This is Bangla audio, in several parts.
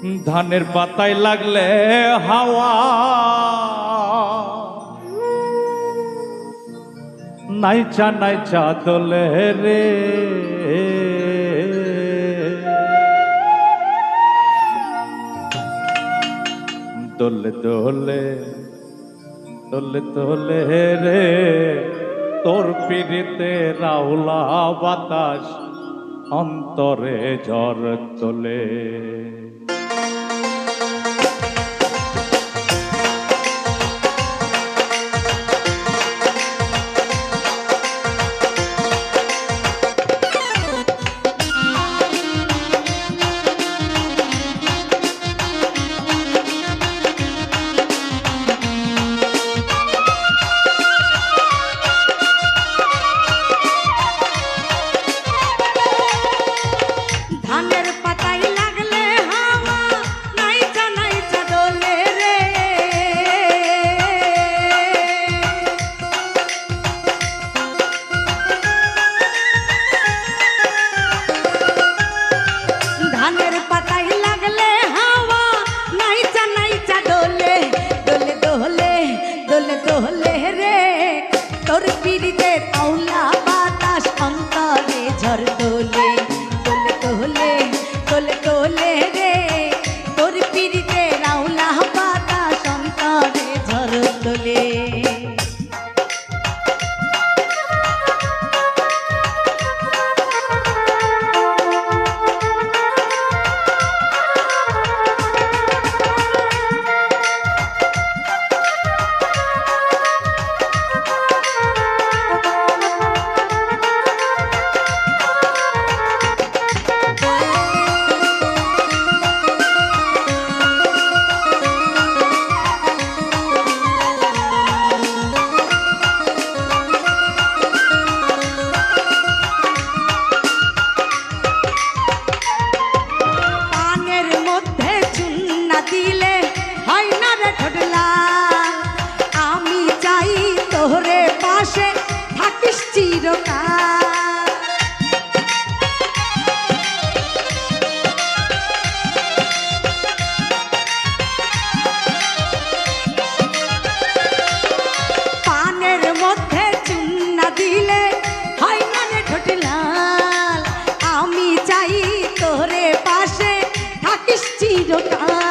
ধানের পাতায় লাগলে হাওয়া নাইচা নাইচা দোলে রে, দোলে দোলে দোলে দোলে রে, তোর পিড়িতে রাউলা বাতাস অন্তরে ঝড় তোলে। তোর পিড়িতে আউলা বাতাস অন্তরে ঝড় তোলে, তোলে তোলে তোলে তোলে রে, তোর পিড়িতে আউলা বাতাস অন্তরে ঝড় তোলে। দিলে হয় না রে ঠোঁটলা, আমি চাই তোরে পাশে থাকিস চিরকাল। পানের মধ্যে চুন না দিলে হয় না রে ঠোঁটলাল, আমি চাই তোরে পাশে থাকিস চিরকাল।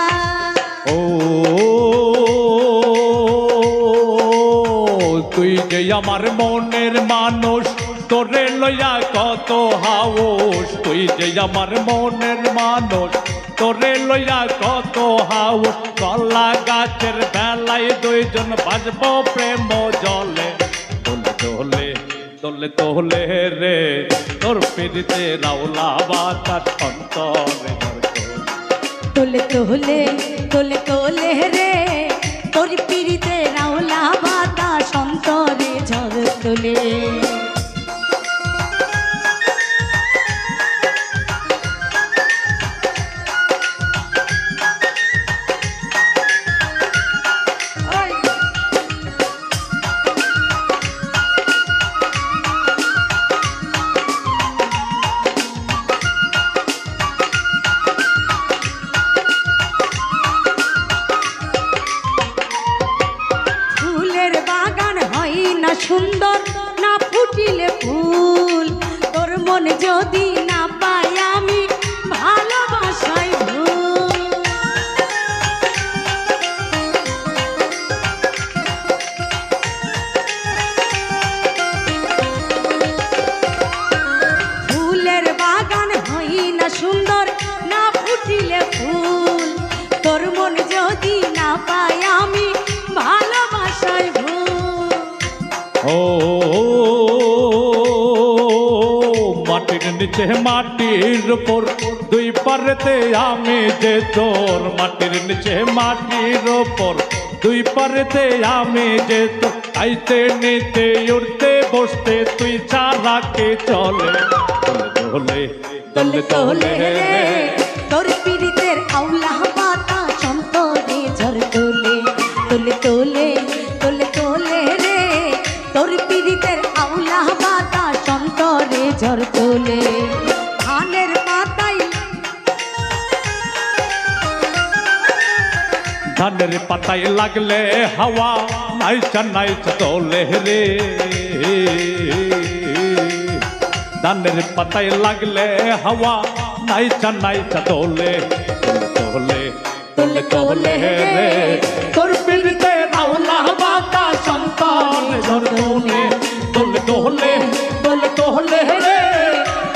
তুই যে আমার মনের মানুষ, তোরে লইয়া কত হাউস, তুই যে আমার মনের মানুষ, তোরে লইয়া কত হাউস। কলা গাছের বেলায় দুইজন বাজবো প্রেম জলে, দোলে দোলে দোলে দোলে রে, তোর পিড়িতে রাউলা বাতাস অন্তরে তোলে তোলে তোলে তোলে রে, তোর পিড়িতে রাউলা বাতাস অন্তরে ঝড় তোলে। সুন্দর না ফুটিলে ফুল, তোর মন যদি না পাই আমি ভালোবাসাই ভুল। ফুলের বাগান হই না সুন্দর না ফুটিলে ফুল, তোর মন যদি না পাই আমি ভালোবাসাই ভুল। ও মাটির নিচে মাটির উপর দুই পারেতে আমি যে তোর, মাটির নিচে মাটির উপর দুই পারেতে আমি যে তোর, আইতে নিতে উড়তে বসতে তুই ছাড়া কে চলে। দোলে দোলে দোলে রে, তোর পিড়িতের আউলা বাতাস অন্তরে ঝড় তোলে, তোলে তোলে তোলে তোলে রে, তোর পিড়িতের আউলা বাতাস অন্তরে ঝড় তোলে। ধানের পাতায় ধানের পাতায় লাগলে হাওয়া নাইচা নাইচা দোলে রে ধানের পাতায় লাগলে হাওয়া নাইচা নাইচা দোলে দোলে দোলে দোলে রে তোর পিড়িতে রাওলা বাতা সন্তান ঝরদোলে দোলে দোলে দোলে দোলে রে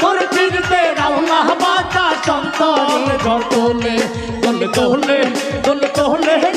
তোর পিড়িতে রাওলা বাতা সন্তান ঝরদোলে দোলে দোলে দোলে দোলে